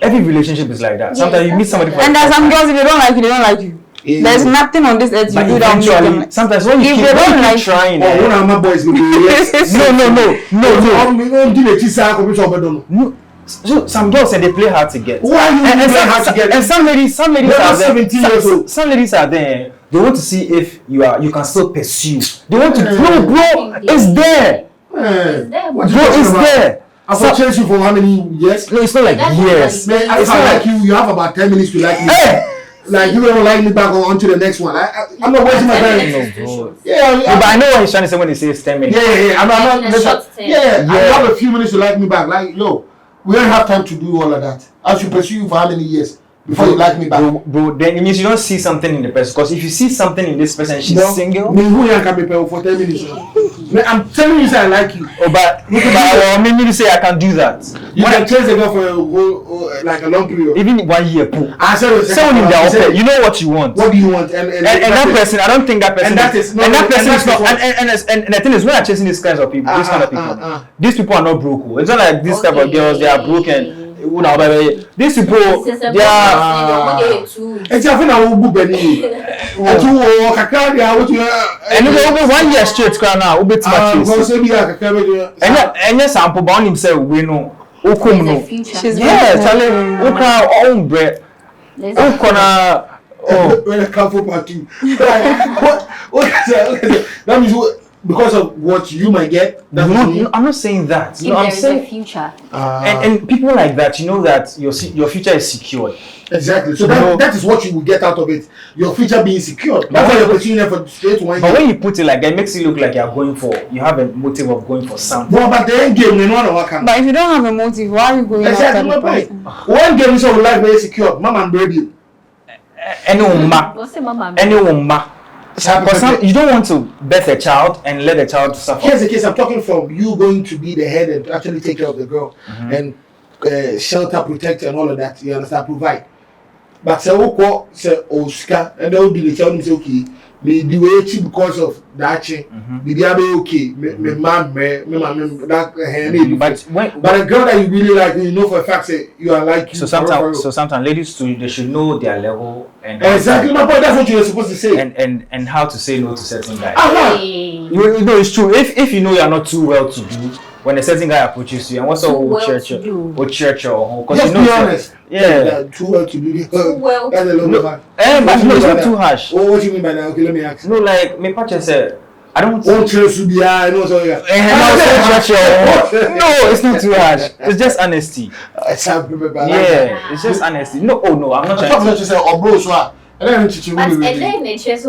every relationship is like that. Sometimes you meet somebody for And the there's first some time. girls, if they don't like you, they don't like you. Yeah. There's nothing on this earth you But do that will make them eventually, like. sometimes when you If keep, they don't like- trying, Oh, one of my boys will be yes. no. So some girls say they play hard to get. Why you And play hard to get? And some ladies They're are not 17 years there. old. Some ladies are there. They want to see if you can still pursue. They want to bro. It's there. Man, What you Bro, talking it's about? there. I've So- changed you for how many years? No, it's not like That's yes. not Man, like- if I like you, you have about 10 minutes to like me. Hey! Like you don't like me back on to the next one. I'm not wasting my time. No, bro. Yeah, No, but I know what he's trying to say when he says 10 minutes. yeah. I'm not. Like in a short term. Yeah, I have a few minutes to like me back. Like, yo, we don't have time to do all of that. I should pursue you for how many years before you like me back? Bro, then it means you don't see something in the person. Because if you see something in this person, she's single. Me who can be paying for 10 minutes. Man, I'm telling you, I like you. Oh, but maybe you say I can do that. You can chase the girl for a whole, like a long period. Even 1 year. Poo. I said, Someone in their open, you know what you want. what do you want? And that person, I don't think that person. And that is not- and that person and is that not. is what- And the thing is, when I'm chasing these kinds of people, these kind of people, these people are not broke. It's not like this type of girls. They are broken. These people, they are. It's a thing I will book any. And to Kakari, I would. And over 1 year straight, now, Ubi too much. Say me like a And yes, sample bound himself. We know. Okum no. She's Yeah, Charlie. Oka own bread. Okona. Oh. when I come for part two. What is that? That means because of what you might get. That's what you No, I'm not saying that. If No, I'm there is a saying. future, And people like that, you know that your future is secured. exactly. So No. that is what you will get out of it. Your future being secure. That's why you're pursuing it for straight one But year. when you put it like that, it makes it look like you have a motive of going for something. Well, but the end game, you know what I can. But if you don't have a motive, why are you going Exactly after my the point. person? One game is all life very secure. Mama and baby. Any woman, what's the mama? any woman. It's happy Because you don't want to birth a child and let the child suffer. Here's the case. I'm talking from you going to be the head and actually take care of the girl and shelter, protect, and all of that. You understand? Provide. But say okay, say Oscar, and they'll be the child say okay. Me do it because of that thing. Me be okay. Me mom, me that But a girl that you really like, you know for a fact, say you are like. So sometimes ladies too, they should know their level and Exactly my point. That's what you're supposed to say. and how to say no to certain guys. Hey. You know it's true. If you know you are not too well to do, when a certain guy approaches you, and what's up Too well with church to do. or church or because Just you know be honest. Yeah. Too well to do. Too well That's a little bit hard. But What no, you it's mean not by too that? harsh. What you mean by that? Okay, let me ask. No, like me patch said, I don't. Oh, Chelsea, yeah, I know so yeah. No, it's not too harsh. It's just honesty. Yeah, it's just honesty. No, no, I'm not trying to. Say, oh, bro, so and then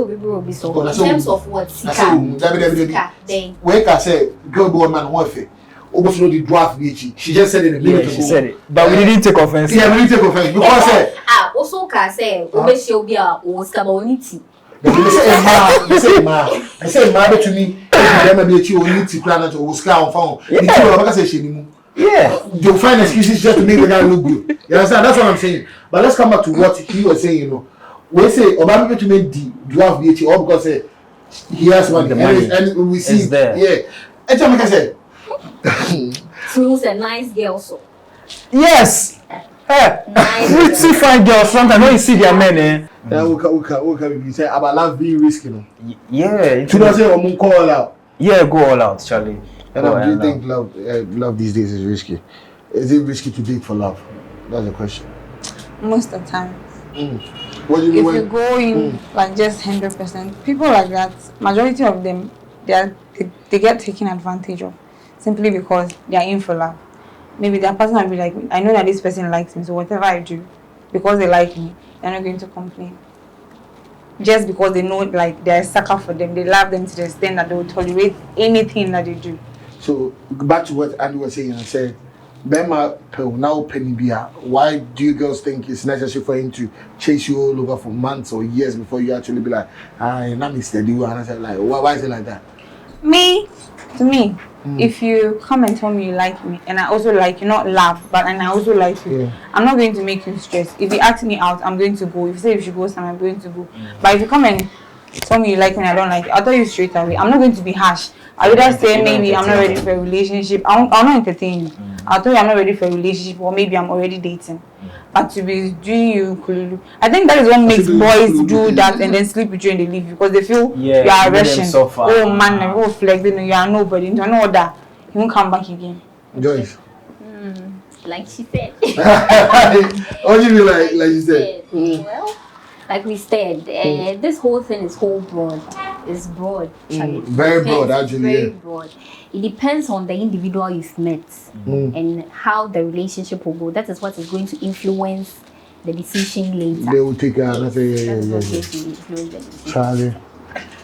will be so in terms of what where can say girl boy man warfare. Almost know the draft she just said it a minute ago. She said it, but we didn't take offense. Yeah, we didn't take offense because also can say Obeshobia or Scaboniti. They say ma to me. Them be you need to plan to Oscar on phone. Yeah, they'll find excuses just to make the guy look good. You understand? That's what I'm saying. But let's come back to what he was saying. You know, we say Obama to make the draft BH all because he has money, and we see it's there. Yeah, and like I said. Smooth and nice girl, so. Yes. Pretty fine girls. Sometimes when you see their men, Yeah, we can say about love being risky, no. Yeah. To not say I'm call all out. Yeah, go all out, Charlie. And do you think love these days is risky? Is it risky to date for love? That's the question. Most of the time. What do you mean? If you go in like just 100%, people like that, majority of them, they get taken advantage of. Simply because they are in for love. Maybe that person will be like, I know that this person likes me, so whatever I do, because they like me, they're not going to complain. Just because they know like they're a sucker for them, they love them to the extent that they will tolerate anything that they do. So back to what Andy was saying, I said, Bema now Penny Bia, why do you girls think it's necessary for him to chase you all over for months or years before you actually be like, I'm not Mr. D, and I said like, why is it like that? To me, if you come and tell me you like me, and I also like you, not love, but and I also like you, I'm not going to make you stress. If you ask me out, I'm going to go. If you say you should go somewhere, I'm going to go. But if you come and tell me you like me and I don't like you, I'll tell you straight away. I'm not going to be harsh. I'll either say maybe I'm not ready for a relationship. I'll not entertain you. I'll tell you I'm not ready for a relationship, or maybe I'm already dating. But to be doing you, I think that is what makes boys do that and then sleep with you and they leave because they feel you are Russian. Oh man, oh flex, you are nobody. You know that he won't come back again. Joyce. Like she said. What do you mean like you said? Well, like we said, this whole thing is broad. It's broad. Very broad, actually. Very broad. It depends on the individual you've met and how the relationship will go. That is what is going to influence the decision later. They will take care. Charlie.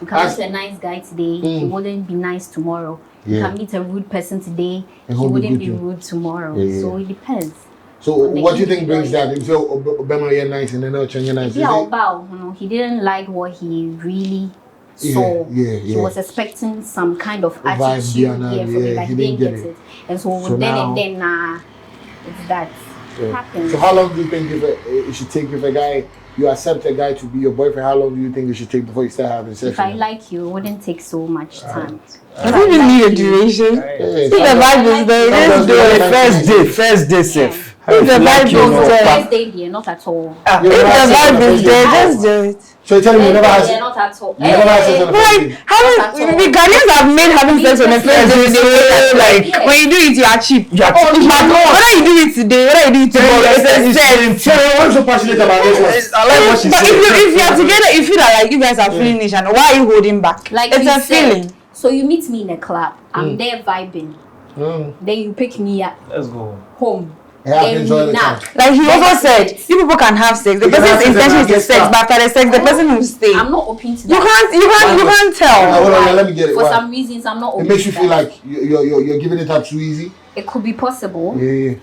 You can meet a nice guy today, he wouldn't be nice tomorrow. You can meet a rude person today, he wouldn't be rude tomorrow. So it depends. So what do you think brings that? You feel Obama you're nice and then they'll change your nice. Yeah, he didn't like what he really saw. He was expecting some kind of attitude from me, but he didn't get it. And so then it's that happens. So how long do you think it should take if a guy, you accept a guy to be your boyfriend, how long do you think it should take before you start having sex? If I like you, it wouldn't take so much time. I don't even need a duration. If the vibe is there, let's do it. First day safe. If the vibe is there, first day there, not at all. If the vibe is there, just do it. So you tell me you never had sex? Not at all. You never had sex on the first day? The Ghanaians have made having sex on the first day like when you do it, you are cheap. Whether you do it today, whether you do it tomorrow, it's a sex. So I'm so passionate about this. I like what she But said. if you are together, you feel like you guys are feeling each other. Why are you holding back? Like it's you a said, feeling. So you meet me in a club. I'm there vibing. Then you pick me up Let's go home. Then we knock. Like he also said, you people can have sex. The person's intention is sex, but after the sex, the person will stay. I'm not open to You that. can't tell. Let me get it. For some reasons, I'm not open. It makes you to feel that. like you're giving it up too easy. It could be possible. Yeah.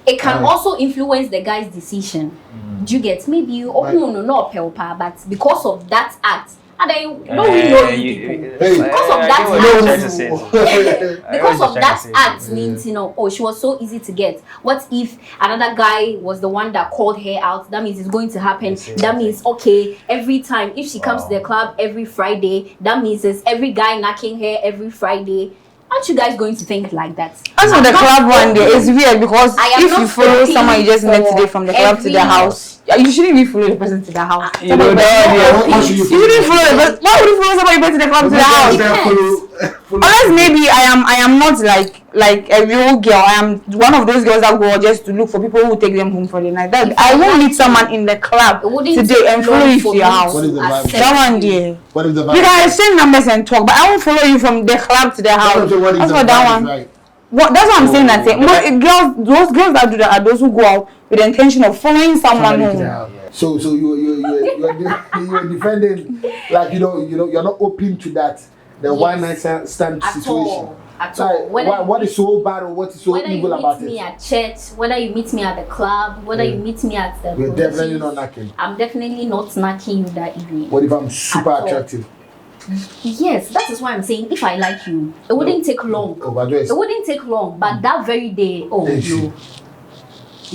It can also influence the guy's decision. Do you get? Maybe you not helper, but because of that act, and I don't really know you people. Because of that act, because of that act means she was so easy to get. What if another guy was the one that called her out? That means it's going to happen. That means every time if she comes to the club every Friday, that means it's every guy knocking her every Friday. Aren't you guys going to think like that? As for the club one day, it's weird because if you follow someone you just met today from the club to their house, you shouldn't even follow the person to their house. You shouldn't follow the person. Why would you follow somebody you met to the club to their house? Unless maybe I am not like a real girl. I am one of those girls that go just to look for people who take them home for the night. That I won't meet someone in the club today and follow you to your house. What is the vibe? That one there. What is the vibe? We can exchange numbers and talk, but I won't follow you from the club to the house. That's for that one. Right. What that's what I'm saying. That those girls that do that are those who go out with the intention of following someone home. So you're defending, like you're not open to that, the one night stand situation. At all. What is so bad or what is so evil about it? Whether you meet me at church, whether you meet me at the club, whether you meet me at the We're definitely not knocking. I'm definitely not knocking you that evening. What if I'm super attractive? Yes, that is why I'm saying if I like you, it wouldn't take long. It wouldn't take long, but that very day,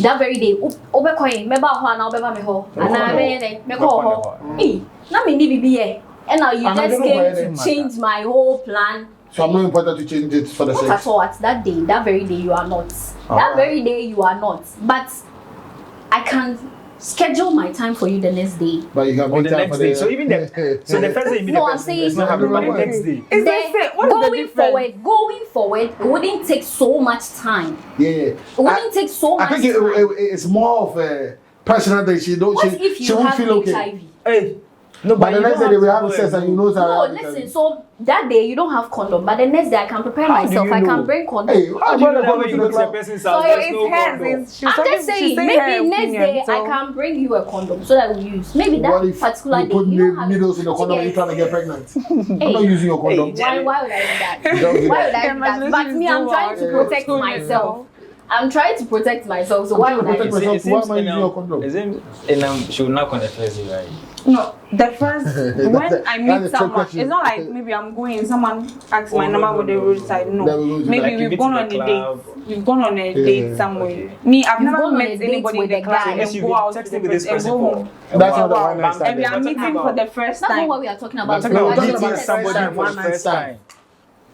that very day, obekoi meba ho na obeba me ho ana me call ho na me ni bibi and now you just came to change my whole plan. So I'm not important to change it for the sake. At all, at that day, that very day you are not. That very day you are not. But I can schedule my time for you the next day. But you can make the time next for day. So even so the first day you meet the person, it's not happening. But the next day, going forward, it wouldn't take so much time. Yeah. It wouldn't take so much time. I think it's more of a personal thing. She won't feel okay. HIV? Hey. No, but the next day we have sex and you know that. No, listen. So that day you don't have condom, but the next day I can prepare myself. I can bring condom. Hey, how do you know when you go to the person's house? I'm just saying, maybe next day I can bring you a condom so that we use. Maybe that particular day you don't have needles in the condom and you're trying to get pregnant. I'm not using your condom. Why would I do that? Why would I do that? But me, I'm trying to protect myself. I'm trying to protect myself, so why would I protect myself? Why am I using your condom? She will knock on the first day, right? No, the first when I meet someone, it's not like maybe I'm going. Someone asks my number with the roadside. No, maybe we've gone on a date. We've gone on a date somewhere. Me, I've never met anybody in the club and go out and go home. That's not the one night stand. And we are meeting for the first time. That's not what we are talking about. We're talking about meeting somebody one night stand.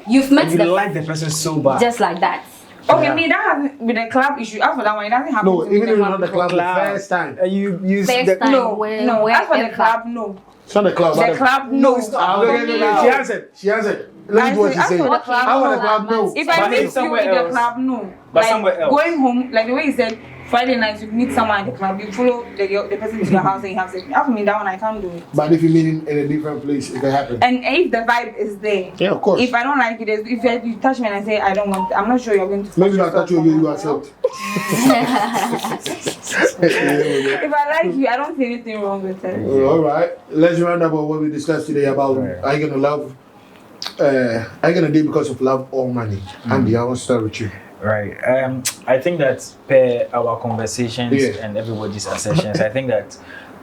You've met you like the person so bad, just like that. Okay, me that has with the club issue. As for that one, it doesn't happen. No, even if you're not the club, the first time. You first time. No. As for the club, no. It's not the club. The club, no. It's not. She answered. Let's do what she said. How about the club? No. If I meet you in the club, no. But somewhere else. Going home, like the way you said, Friday night you meet someone at the club, you follow the person to the house and you have sex. After me, that one I can't do it. But if you meet in a different place, it can happen. And if the vibe is there, yeah, of course. If I don't like it, if you touch me and I say I don't want, I'm not sure you're going to. Maybe I'll touch you accept. If I like you, I don't see anything wrong with it. All right, let's round up on what we discussed today about are you gonna love, are you gonna date because of love or money? Andy, I want to start with you. Right. I think that per our conversations and everybody's assertions, I think that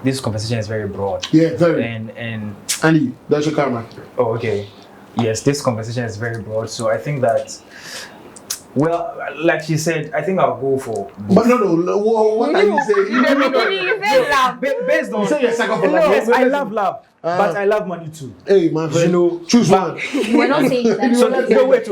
this conversation is very broad. Yeah, very. And Andy, that's your camera. Oh, okay. Yes, this conversation is very broad. So I think that, well, like she said, I think I'll go for both. But no, what are you saying? You said love. Based on... You say you're sucker for love. Yes, I love love. But I love money too. Hey, my friend, choose one. We're not saying that. So wait.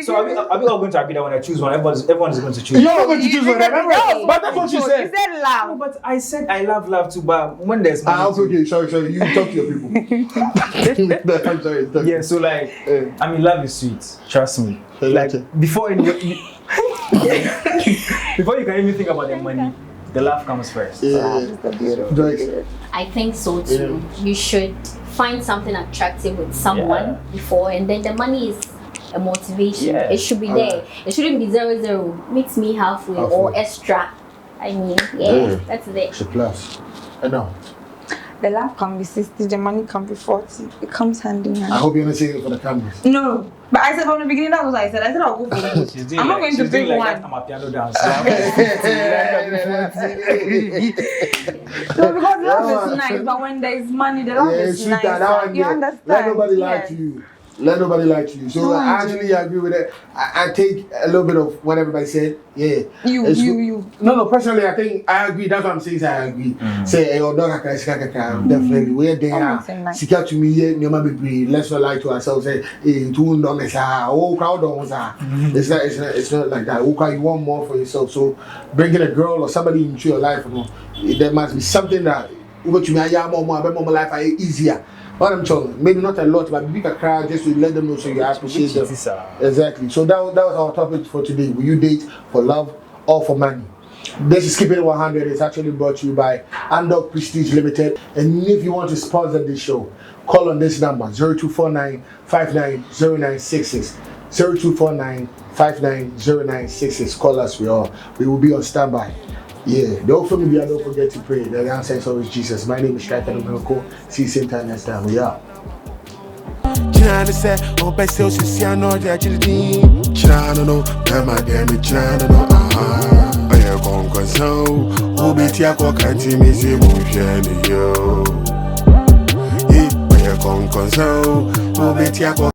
So are we all going to agree that when I choose one, everyone is going to choose? You're not going to choose one, remember? But that's what you said. You said love. No, but I said I love too, but when there's money... okay, sorry. You talk to your people. I'm sorry. Yeah, so like, I mean, love is sweet. Trust me. Like, before you can even think about the money, the love comes first. I think so too. You should find something attractive with someone before, and then the money is a motivation. It should be there. It shouldn't be 0-0. Meet me halfway or extra. I mean, that's it. It's a plus. I know. The love can be 60, the money can be 40. It comes hand in hand. I hope you're not saying it for the cameras. No. But I said from the beginning, that was what I said. I said I'll go for both. I'm not going to pick one. I'm a piano dancer. No, because love is nice, but when there is money, the love is nice. You understand? Let nobody lie to you. Let nobody lie to you. So I actually agree with it. I take a little bit of what everybody said. Yeah. You. No, personally, I think I agree. That's what I'm saying. I agree. Say, your dog, definitely. We're there. Sika to me, yeah, let's not lie to ourselves. Say, crowd on. It's not like that. You want more for yourself. So bringing a girl or somebody into your life, there must be something that over to me, more life easier. What I'm talking, maybe not a lot, but big a crowd just to let them know so you appreciate them. Exactly. So that was our topic for today. Will you date for love or for money? This is Keeping It 100. It's actually brought to you by Andok Prestige Limited. And if you want to sponsor this show, call on this number 0249 590966. 0249 590966. Call us. We will be on standby. Yeah, don't forget to pray. The answer is always Jesus. My name is Striker Miracle. See you same time next time. We are.